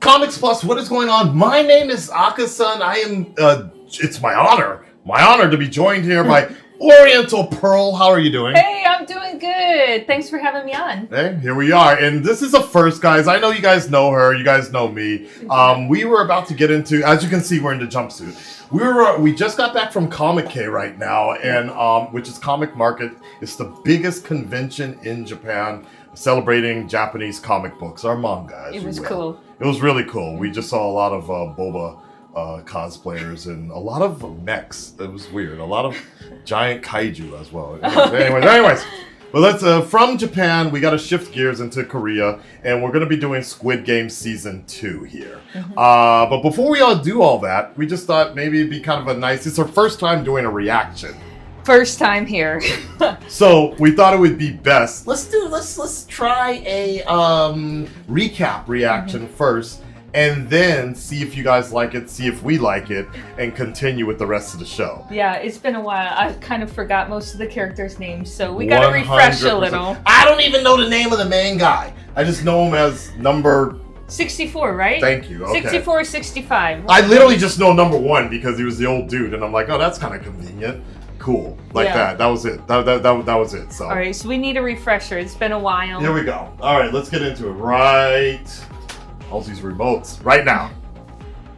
Comics Plus. What is going on? My name is Akasan. I am. It's my honor to be joined here by Oriental Pearl. How are you doing? Hey, I'm doing good. Thanks for having me on. Hey, here we are, and this is a first, guys. I know you guys know her. You guys know me. We were about to get into. As you can see, we're in the jumpsuit. We just got back from Comic K right now, and which is Comic Market. It's the biggest convention in Japan, celebrating Japanese comic books, or manga. It was cool. It was really cool. We just saw a lot of boba cosplayers and a lot of mechs. It was weird. A lot of giant kaiju as well. Anyways. But let's from Japan, we got to shift gears into Korea, and we're going to be doing Squid Game Season 2 here. But before we all do all that, we just thought maybe it'd be kind of a nice... It's our first time doing a reaction. First time here. So we thought it would be best. Let's try a recap reaction first, and then see if you guys like it, see if we like it, and continue with the rest of the show. Yeah, it's been a while. I kind of forgot most of the characters' names, so we gotta refresh a little. I don't even know the name of the main guy. I just know him as number 64, right? Thank you. Okay. 64 or 65. I literally just know number 1 because he was the old dude, and I'm like, oh, that's kind of convenient. Cool. Like that. That was it. That was it. So. All right, so we need a refresher. It's been a while. Here we go. All right, let's get into it. Right. All these remotes. Right now.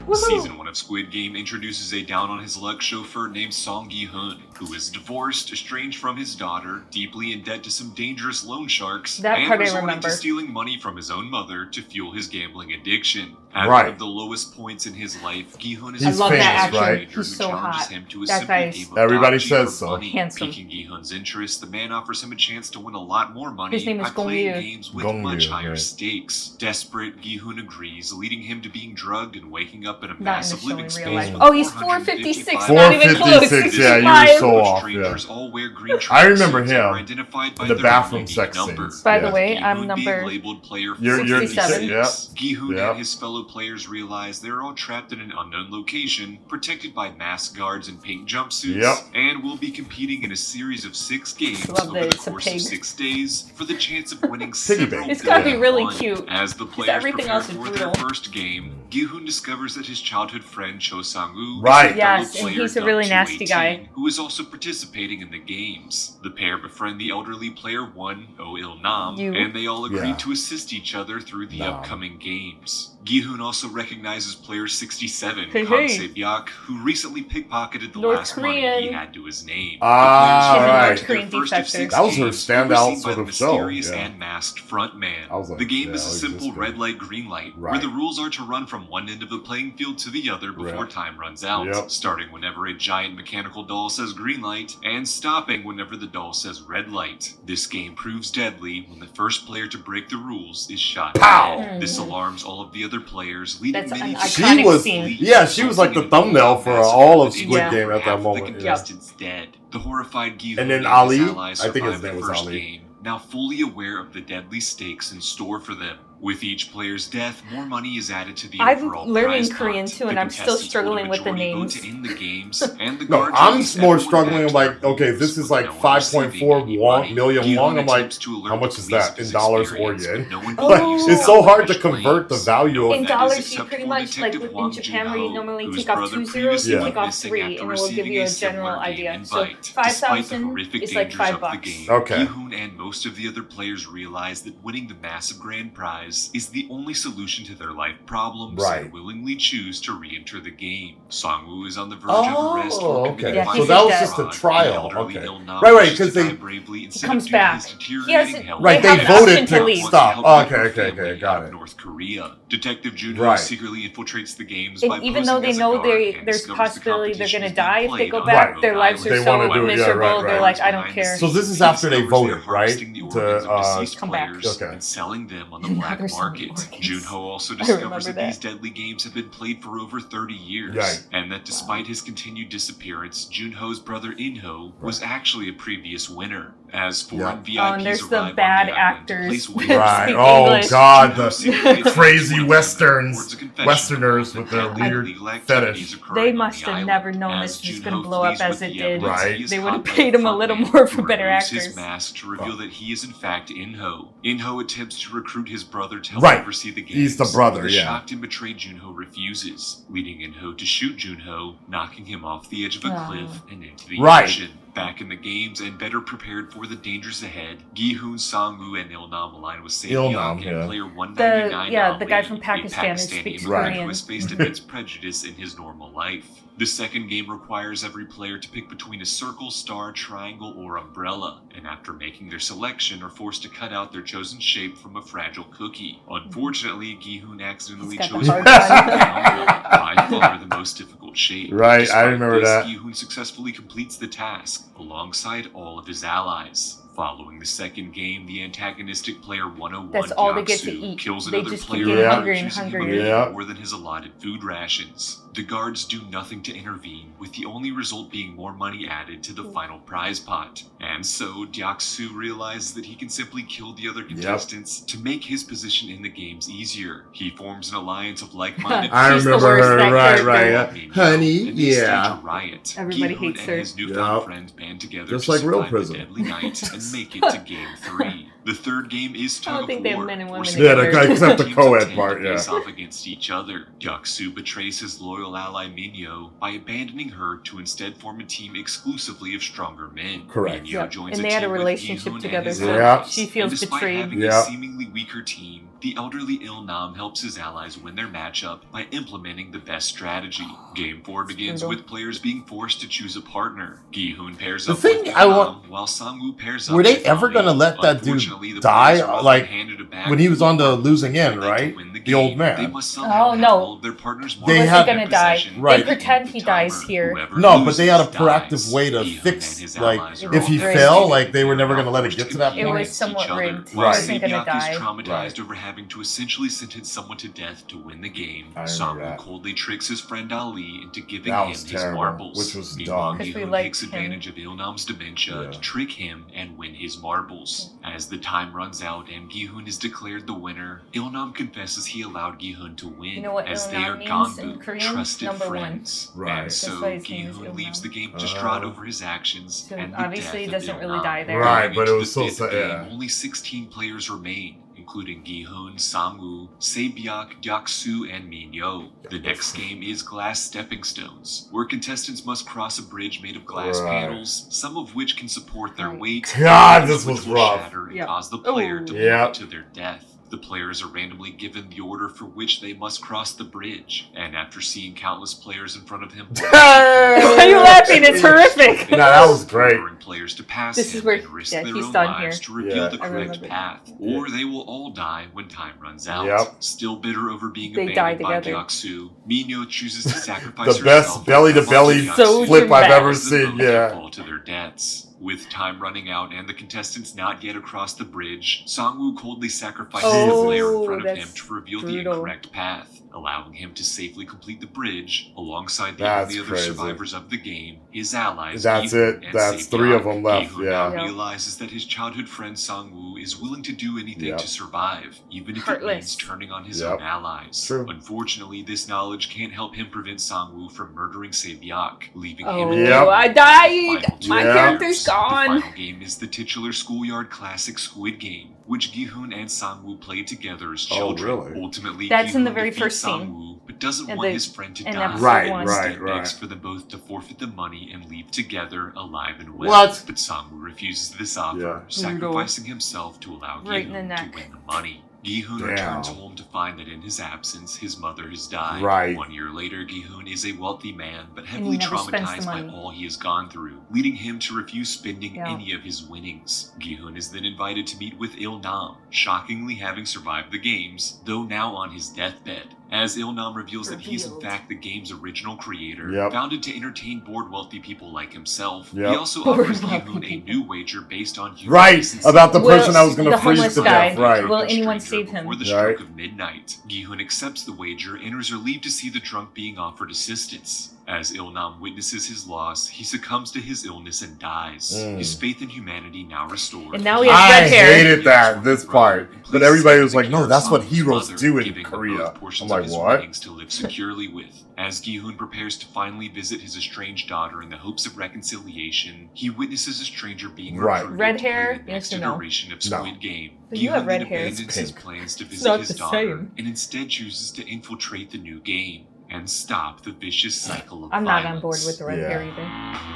Woo-hoo. Season 1 of Squid Game introduces a down-on-his-luck chauffeur named Song Gi-hun, who is divorced, estranged from his daughter, deeply in debt to some dangerous loan sharks, that and part I resorting remember. to stealing money from his own mother to fuel his gambling addiction. At Right. one of the lowest points in his life, Gi-hun is He's a I love famous, that actor. right? who He's so challenges hot. him to a That simple guy game is of Everybody dodgy says for so. money. Handsome. Piquing Gi-hun's interest, the man offers him a chance to win a lot more money His name is by playing Gong-yu. games with Gong-yu, much higher right. stakes. Desperate, Gi-hun agrees, leading him to being drugged and waking up in a Not in the massive show living in space real life. with Oh, he's 455 456. Not even close. 456, yeah, you were 65. so off. Strangers all wear green I remember tracksuits and are him identified by in the their bathroom unique sex number. scenes. By Yeah. the way, I'm Gi-hun number... being labeled player You're 67. 56. Gi-hun Yep. and his fellow players realize they're all trapped in an unknown location, protected by masked guards in pink jumpsuits, Yep. and will be competing in a series of 6 games Love over that the it's a course pig. of 6 days for the chance of winning several bait. It's gotta be billion really won. cute. As the 'Cause players everything prepare else is for brutal. their first game, Gi-hun discovers that his childhood friend Cho Sang-woo Right. is a fellow Yes, and player he's a really dubbed nasty 218, guy. who is also participating in the games. The pair befriend the elderly player 1, Oh-il Nam, You. and they all agree Yeah. to assist each other through the Nam. upcoming games. Gi-hun also recognizes player 67, Hey, Kang hey. Se-byak, who recently pickpocketed the North last money Korean. he had to his name. Ah, The players right. arrived at their Korean first of defector. 6 That was her games, standout were seen by sort the of show, mysterious yeah. and masked front man. I was like, The game yeah, is a he's simple just red good. light, green light, where Right. the rules are to run from one end of the playing field to the other before Right. time runs out, Yep. starting whenever a giant mechanical doll says green light, and stopping whenever the doll says red light. This game proves deadly when the first player to break the rules is shot Pow! dead. This alarms all of the other players, leading That's many an to iconic She was, scene. yeah, she was like the thumbnail for all of Squid Yeah. Game at that Half moment. The Yeah. contestants dead. The horrified Gi-hun And then his Ali, allies I think his survived name the was first Ali. game, now fully aware of the deadly stakes in store for them. With each player's death, more money is added to the I'm overall learning prize Korean pot. too, and The I'm still contestants struggling hold a with the majority vote names. to end the games, and the No, guards I'm release more everyone struggling. back I'm like, to their okay, rooms this is with like no one 5.4 receiving any money. million Gi-hun won. I'm like, attempts to alert how much the is police that of in his dollars or experience, yen? but no one Like, believes it's him. so hard to Much convert the claims. value of In That dollars, is you pretty acceptable much, like Detective in Hwang Japan, where Jin-ho, you normally whose take off brother 2 zeros, previously you Yeah. take off missing 3, after and it will receiving give you a similar general game idea. So invite. Despite the 5,000 horrific is like dangers of the $5. game, Okay. Gi-hun and most of the other players realize that winning the massive grand prize is the only solution to their life problems Right. and willingly choose to re-enter the game. Song-woo is on the verge Oh, of arrest for okay. committing Yeah, violence so that was just a fraud, trial, and elderly okay. Il-nam Right, wishes 'cause to they- die bravely instead comes of due to back. his deteriorating He has- health. Right, They they have voted option to to leave. stop. Help Okay, her okay, family got out of it. North Korea. Detective Junho Right. secretly infiltrates the games And by even though posing they as a know guard and there's discovers the possibility they're competition gonna is being die if they played go on back, Rhode their lives Island. They are so wanna do it, yeah, miserable, right, they're right. like, I don't care. So this is after they voted, right? The To, organs of deceased come back. players Okay. and selling them on the Now black there's so many market. organs. Junho also I discovers remember that these that. deadly games have been played for over 30 years, Right. and that despite his continued disappearance, Junho's brother Inho was actually a previous winner. As foreign VIPs and there's the arrive bad on the island, actors. place waivers Right. Speak Oh English. God, Junho the secretly crazy records westerns, a confession Westerners with their about weird illegal activities fetish. occurring They on must the have island. never known As this was Junho going to blow up flees as with it the did. evidence, Right. he is They would have caught by paid the him a front little man more who for better removes actors. his mask to reveal that he is in fact Inho. Inho attempts to recruit his brother to help Right. oversee the games. He's the brother, The yeah. shocked and betrayed Junho refuses, leading Inho to shoot Junho, knocking him off the edge of a Oh. cliff and into the Right. ocean. Back in the games and better prepared for the dangers ahead, Gi-hoon, Sang-woo, and Il-nam align with Il-nam, Sae-byung yeah. and player 199 The guy Ali, from a Pakistan who Pakistani speaks immigrant Korean. who has faced immense prejudice in his normal life. The second game requires every player to pick between a circle, star, triangle, or umbrella, and after making their selection are forced to cut out their chosen shape from a fragile cookie. Unfortunately, Gi-hoon accidentally He's got chose the the hard umbrella, by far the most difficult shape. Right, I Despite remember this, that. Gi-hoon successfully completes the task, alongside all of his allies. Following the second game, the antagonistic player 101 That's all they get to Gyaksu eat. kills They another just keep player getting by hungrier and refusing him hungrier. Yeah. more than his allotted food rations. The guards do nothing to intervene, with the only result being more money added to the final prize pot. And so, Gyaksu realizes that he can simply kill the other contestants to make his position in the games easier. He forms an alliance of like-minded I She's the remember worst, her, that right, character. right. Honey, and they stage yeah. a riot. Everybody Gi-hoon hates and her. his newfound Yep. friends band together Just to like real survive prison. the deadly night and make it to Game 3. The third game is I don't Tug of think they have War. men and women forcing Yeah, the together. except the teams co-ed of 10 part, to yeah. face off against each other. Gyaksu betrays his loyal ally Minyo by abandoning her to instead form a team exclusively of stronger men. Correct. Minyo Yep. joins And a they had a team with relationship Gi-hoon and together, his so allies. she feels And despite betrayed. having Yeah. a seemingly weaker team, the elderly Il-nam helps his allies win their matchup by implementing the best strategy. Game 4 begins brutal. with players being forced to choose a partner. Gi-hoon pairs The up thing with I Il-nam, want- while Sang-woo pairs up Were they with ever Ali. gonna let that dude Unfortunately, the die, players are often like, handed a bag when he was full of on the marbles, losing end, and to right? win The old game, man. They must somehow Oh, have no. all of their partners' They marbles had- in gonna die. possession Right. at the pretend end of he the dies timer. here. Whoever No, but they had a loses proactive dies. way to Gi-hoon fix, and his like, allies are if all he devastated fell, like, they were and never are gonna let it forced get to to that compete point. It was against somewhat each other. rigged. He While wasn't gonna Sae-byung die. is traumatized Right. over having to essentially sentence someone to death to win the game, I remember Sang-woo that. coldly tricks his friend Ali into giving That him was his terrible, marbles. which was Meanwhile, dumb. 'Cause we Gi-hoon liked takes him. advantage of Il-nam's dementia Yeah. to trick him and win his marbles. As the time runs out and Gi-hoon is declared the winner, Il-nam confesses he allowed Gi-hoon to win, You know what as they Il-nam are means in Ganbu, Korean? trusted Number one. friends. Right. And That's so why his name is Gi-hoon leaves Il-nam. the game distraught over his actions So and the obviously death he doesn't of really Il-nam. die there. Right, Going but into it was the so fifth sad, game, yeah. only 16 players remain, including Gi-hoon, Sang-woo, Sae-byung, Gyaksu, and Minyo. The next game is Glass Stepping Stones, where contestants must cross a bridge made of glass Right. panels, some of which can support their Right. weight, God, others this which was will rough. shatter and Yep. cause the player to Yep. plummet to their death. The players are randomly given the order for which they must cross the bridge, and after seeing countless players in front of him, Why are you laughing? It's horrific. No, that was great. ordering players to pass This is him where- and risk yeah, their he's own done lives here. to reveal Yeah. the I correct remember. path, or they will all die when time runs out. Yep. Still bitter over being They die abandoned by together. Gyaksu, Minyo chooses to sacrifice The best herself belly-to-belly and So flip I've ever cause them seen, both to yeah. fall to their deaths. With time running out and the contestants not yet across the bridge, Sang-woo coldly sacrifices the Oh, player in front of him that's to reveal the brutal. incorrect path, allowing him to safely complete the bridge alongside the That's only other crazy. survivors of the game, his allies. That's Gi-hoon it. and That's Sae-byung. 3 of them left, Gi-hoon yeah. now Yeah. realizes that his childhood friend Sang-woo is willing to do anything Yep. to survive, even if it Heartless. means turning on his Yep. own allies. True. Unfortunately, this knowledge can't help him prevent Sang-woo from murdering Sae-byung, leaving him Oh, in Yep. I the died. final 2 My Yeah. character's years. gone. The final game is the titular schoolyard classic Squid Game, which Gi-hoon and Sang-woo played together as Oh, children. really? Ultimately, That's in the Gi-hoon very defeats first scene. Sang-woo, but doesn't In want the- his friend to in die. episode Right, one. right, Instead begs right. for them both to forfeit the money and leave together, alive and well. What? But Sang-woo refuses this offer, Yeah. sacrificing himself to allow Right in the Gi-hoon to neck. win the money. Gi-hoon Damn. returns home to find that in his absence, his mother has died. Right. 1 year later, Gi-hoon is a wealthy man, but he heavily never spends the traumatized by money. all he has gone through, leading him to refuse spending Yeah. any of his winnings. Gi-hoon is then invited to meet with Il-nam, shockingly having survived the games, though now on his deathbed. As Il-nam reveals that he is in Revealed. fact the game's original creator, Yep. founded to entertain bored wealthy people like himself, Yep. he also Bored offers wealthy Gi-hoon a people. new wager based on human Right, decency. about the Will- person I was going the to freeze homeless to guy. death, right. Will Drunk anyone stranger save him? Before the Right. stroke of midnight, Gi-hoon accepts the wager and is relieved to see the drunk being offered assistance. As Il-nam witnesses his loss, he succumbs to his illness and dies. His faith in humanity now restored. And now he has I red hair. hated this part. But everybody was like, no, that's what heroes do in Korea. I'm like, what? To live securely with. As Gi-hoon prepares to finally visit his estranged daughter in the hopes of reconciliation, he witnesses a stranger being recruited red to play hair? the next Yes or no? iteration of Squid Game. But you have Gi-hoon red hair. abandons his Pink. plans to not visit his the daughter same. and instead chooses to infiltrate the new game and stop the vicious cycle of I'm violence. not on board with the red Yeah. hair either.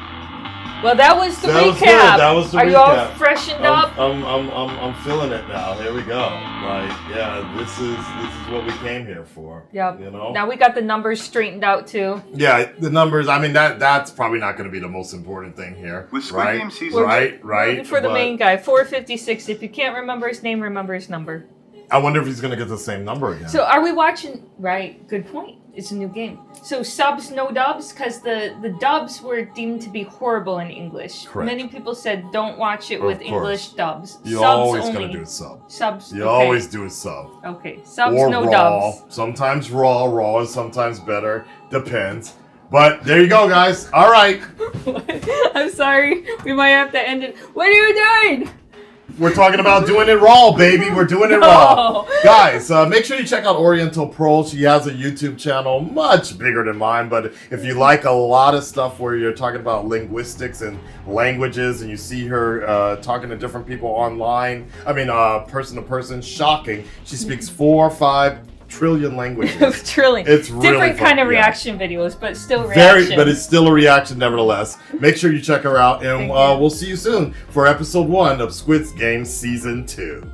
Well, that was the That recap. was good. That was the Are you all recap. freshened up? I'm feeling it now. Here we go. Like, yeah, this is what we came here for. Yep. You know? Now we got the numbers straightened out too. Yeah, the numbers. I mean, that's probably not going to be the most important thing here. With Squid right? Game season- Right. For the but main guy, 456. If you can't remember his name, remember his number. I wonder if he's going to get the same number again. So are we watching? Right. Good point. It's a new game. So subs, no dubs, because the dubs were deemed to be horrible in English. Correct. Many people said don't watch it Of with course. English dubs. you Subs always only. going to do a sub. Subs. You okay. always do a sub. Okay. Subs, Or no raw. dubs. Sometimes raw. Raw is sometimes better. Depends. But there you go, guys. All right. I'm sorry. We might have to end it. What are you doing? We're talking about doing it raw, baby. We're doing it raw. Guys, make sure you check out Oriental Pearl. She has a YouTube channel much bigger than mine. But if you like a lot of stuff where you're talking about linguistics and languages and you see her talking to different people online, person to person, shocking. She speaks 4 or 5 trillion languages. Trillion. It's really different fun, kind of yeah. reaction videos, but still reaction. But it's still a reaction nevertheless. Make sure you check her out, and we'll see you soon for episode 1 of Squid Game Season 2.